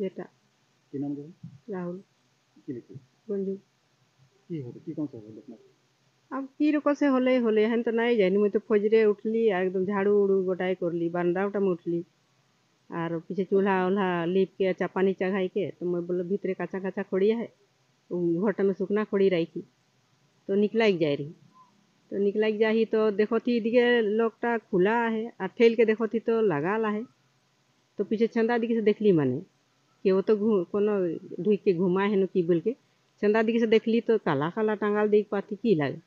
बेटा কি নাম দেবেন? राहुल কি লিখি गंजू কি হবে কি কোন হলো আপনার? अब की रोको से होले हन तो नहीं जानी मुझे तो फजरे उठली एकदम झाड़ू उड़ू गोटाई करली बारंदा उठा में उठली और पीछे चूल्हा उल्हा लीप के अच्छा पानी चढ़ाई के तो मैं बोला भीतरे काचा काचा खोड़िया है घोटा में सूखना खोड़ी रही थी तो निकला जाए रही तो निकला जाही तो देखो थी दिखे लोकटा खुला है और ठेल के देखो थी तो लगा ला है तो पीछे छंदा दिखे से देखली माने कि वो तो कोनो ढुक के घुमा है न की बोल के छंदा दिखे से देखली तो काला काला टांगाल देख पाती की लागे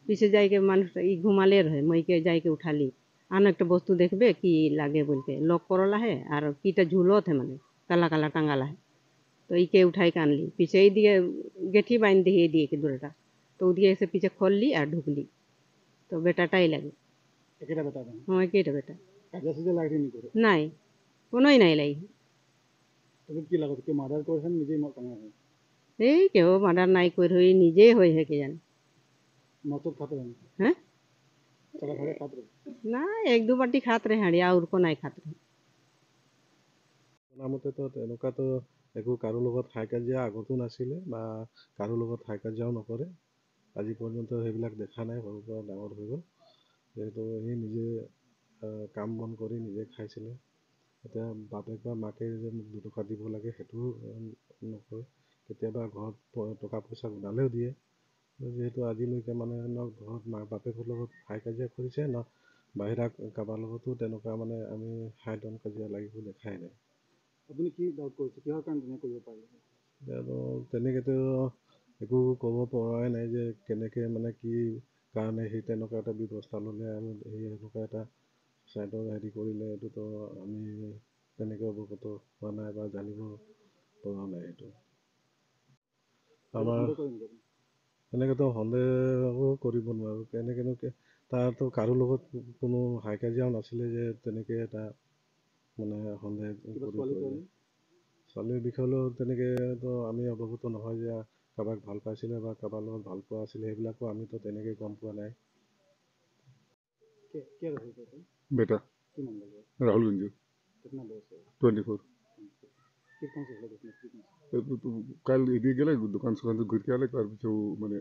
पीछे जाके मानुष घुमाले रहे मई के जाके उठाली आन एक वस्तु देखबे कि लागे बोल के लॉक करला है और कीटा झूलत है माने काला काला टांगाला है तो इके उठाई के आनली पीछे ही दिए गेठी बांध दी दिए के दूरटा तो उदिए से पीछे खोल ली और ढुकली तो बेटाटाई लगे একেটা বেটা দেন हाँ एक बेटा কাজে সাথে লাগি নি করে नहीं कोनो ही नहीं लाई তবে কি লাগত কি মার্ডার করেছেন নিজেই কামে হয় क्यों मार्डर नाई कोई हुई निजे होई है के जान মত খাতে দেন हैं চলা ঘরে খাতে ना एक दो बाटी खात रहे हड़िया और को नहीं खात रहे মতে তো তেনেকুৱাতো একো কাৰো লগত হাই কাজিয়া আগতো নাছিলে বা কাৰো লগত হাই কাজিয়াও নকৰে আজি পৰ্যন্ত সেইবিলাক দেখা নাই সৰুৰ পৰা ডাঙৰ হৈ গ'ল যিহেতু সি নিজে কাম বন কৰি নিজে খাইছিলে এতিয়া বাপেক বা মাকে যে মোক 2 টকা দিব লাগে সেইটো নকয় কেতিয়াবা ঘৰত টকা পইচা গোটালেও দিয়ে যিহেতু আজিলৈকে মানে ঘৰত মাক বাপেকৰ লগত হাই কাজিয়া কৰিছে ন বাহিৰা কাৰোবাৰ লগতো তেনেকুৱা মানে আমি হাই ডন কাজিয়া লাগিব দেখাই নাই আপুনি কি ডাউট কৰিছে কিহৰ কাৰণে তেনে কৰিব পাৰে তেনেকেতো একো ক'ব পৰাই নাই যে কেনেকৈ মানে কি কাৰণে সি তেনেকুৱা এটা ব্যৱস্থা ল'লে আৰু সি এনেকুৱা এটা ছাইডৰ হেৰি কৰিলে এইটোতো আমি তেনেকৈ অৱগত হোৱা নাই বা জানিব পৰা নাই সেইটো আমাৰ এনেকৈতো সন্দেহো কৰিব নোৱাৰোঁ কেনেকৈনো তাৰতো কাৰো লগত কোনো হাই কাজিয়াও নাছিলে যে তেনেকৈ এটা মানে সন্দেহ ছোৱালীৰ বিষয়লৈও তেনেকৈতো আমি অৱগত নহয় যে কাৰোবাক ভাল পাইছিলে বা কাৰোবাৰ লগত ভাল পোৱা আছিলে সেইবিলাকো আমিতো তেনেকৈ গম পোৱা নাই बेटा राहुल गंजू 24 कल एदिকে গেলে দোকান সোকান ঘুরে के आले তার পিছু মানে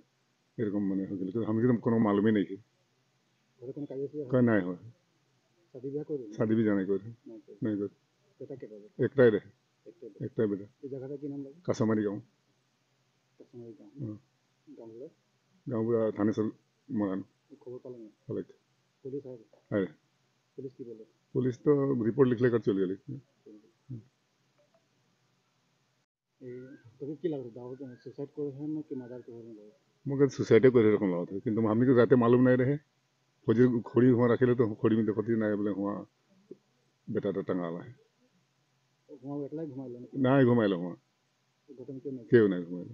এরকম মানে হয়ে গেল আমি কিন্তু কোনো मालूम ही नहीं थी का नहीं हो शादी भी जाने को नहीं कर एकटाई रहे एकटाई बेटा कासामारी गाँव गाँव पूरा थाने से मगान अरे पुलिस तो रिपोर्ट लिख लेकर चल गए मुझे सुसाइड कर रखा लगा किंतु हमने को जाते मालूम नहीं रहे खोजी खोड़ी हुआ रखे तो खोड़ी में देखती नहीं बोले हुआ बेटा तो टंगा है ना घुमाइल हुआ क्यों नहीं घुमाइल